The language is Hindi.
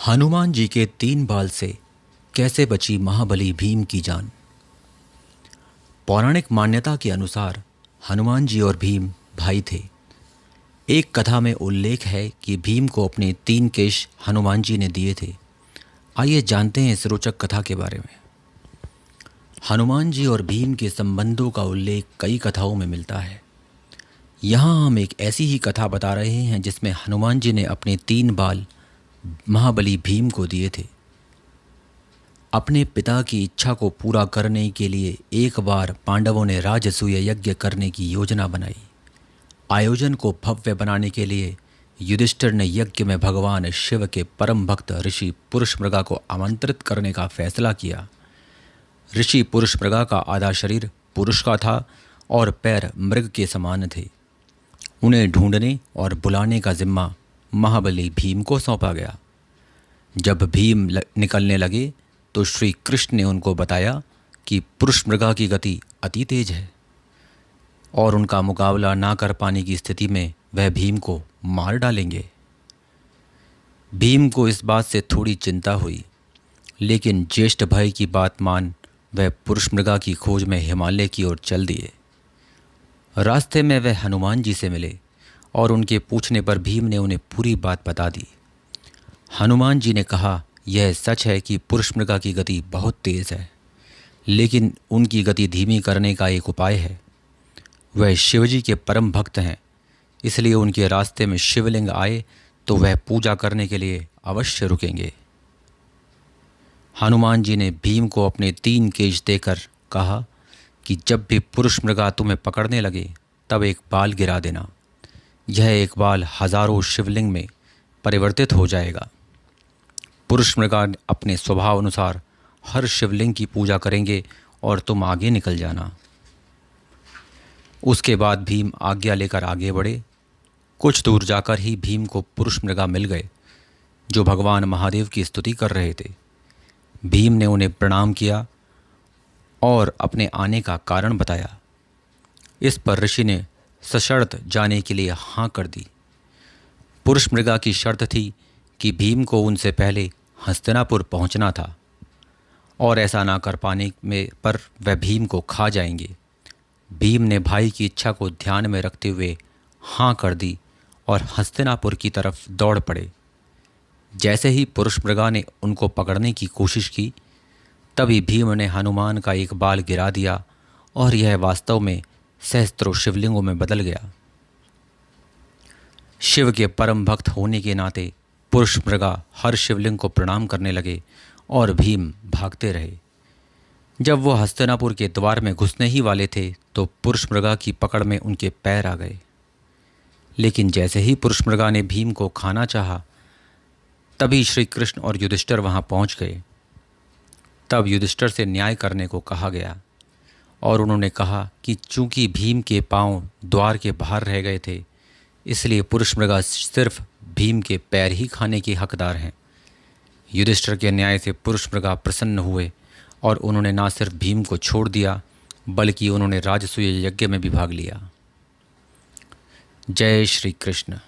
हनुमान जी के 3 बाल से कैसे बची महाबली भीम की जान। पौराणिक मान्यता के अनुसार हनुमान जी और भीम भाई थे। एक कथा में उल्लेख है कि भीम को अपने 3 केश हनुमान जी ने दिए थे। आइए जानते हैं इस रोचक कथा के बारे में। हनुमान जी और भीम के संबंधों का उल्लेख कई कथाओं में मिलता है। यहाँ हम एक ऐसी ही कथा बता रहे हैं जिसमें हनुमान जी ने अपने 3 बाल महाबली भीम को दिए थे। अपने पिता की इच्छा को पूरा करने के लिए एक बार पांडवों ने राजसूय यज्ञ करने की योजना बनाई। आयोजन को भव्य बनाने के लिए युधिष्ठिर ने यज्ञ में भगवान शिव के परम भक्त ऋषि पुरुषमृगा को आमंत्रित करने का फैसला किया। ऋषि पुरुषमृगा का आधा शरीर पुरुष का था और पैर मृग के समान थे। उन्हें ढूंढने और बुलाने का जिम्मा महाबली भीम को सौंपा गया। जब भीम निकलने लगे तो श्री कृष्ण ने उनको बताया कि पुरुषमृगा की गति अति तेज है और उनका मुकाबला ना कर पाने की स्थिति में वह भीम को मार डालेंगे। भीम को इस बात से थोड़ी चिंता हुई, लेकिन ज्येष्ठ भाई की बात मान वह पुरुषमृगा की खोज में हिमालय की ओर चल दिए। रास्ते में वह हनुमान जी से मिले और उनके पूछने पर भीम ने उन्हें पूरी बात बता दी। हनुमान जी ने कहा, यह सच है कि पुरुषमृगा की गति बहुत तेज़ है, लेकिन उनकी गति धीमी करने का एक उपाय है। वह शिवजी के परम भक्त हैं, इसलिए उनके रास्ते में शिवलिंग आए तो वह पूजा करने के लिए अवश्य रुकेंगे। हनुमान जी ने भीम को अपने 3 केश देकर कहा कि जब भी पुरुषमृगा तुम्हें पकड़ने लगे तब एक बाल गिरा देना। यह एक बाल हजारों शिवलिंग में परिवर्तित हो जाएगा। पुरुषमृगा अपने स्वभाव अनुसार हर शिवलिंग की पूजा करेंगे और तुम आगे निकल जाना। उसके बाद भीम आज्ञा लेकर आगे बढ़े। कुछ दूर जाकर ही भीम को पुरुषमृगा मिल गए, जो भगवान महादेव की स्तुति कर रहे थे। भीम ने उन्हें प्रणाम किया और अपने आने का कारण बताया। इस पर ऋषि ने सशर्त जाने के लिए हाँ कर दी। पुरुषमृगा की शर्त थी कि भीम को उनसे पहले हस्तिनापुर पहुंचना था और ऐसा ना कर पाने में पर वह भीम को खा जाएंगे। भीम ने भाई की इच्छा को ध्यान में रखते हुए हाँ कर दी और हस्तिनापुर की तरफ दौड़ पड़े। जैसे ही पुरुषमृगा ने उनको पकड़ने की कोशिश की, तभी भीम ने हनुमान का एक बाल गिरा दिया और यह वास्तव में सहस्त्रों शिवलिंगों में बदल गया। शिव के परम भक्त होने के नाते पुरुषमृगा हर शिवलिंग को प्रणाम करने लगे और भीम भागते रहे। जब वो हस्तिनापुर के द्वार में घुसने ही वाले थे तो पुरुषमृगा की पकड़ में उनके पैर आ गए। लेकिन जैसे ही पुरुषमृगा ने भीम को खाना चाहा, तभी श्री कृष्ण और युधिष्ठिर वहाँ पहुँच गए। तब युधिष्ठिर से न्याय करने को कहा गया और उन्होंने कहा कि चूंकि भीम के पांव द्वार के बाहर रह गए थे, इसलिए पुरुषमृगा सिर्फ भीम के पैर ही खाने के हकदार हैं। युधिष्ठिर के न्याय से पुरुषमृगा प्रसन्न हुए और उन्होंने ना सिर्फ भीम को छोड़ दिया, बल्कि उन्होंने राजसूय यज्ञ में भी भाग लिया। जय श्री कृष्ण।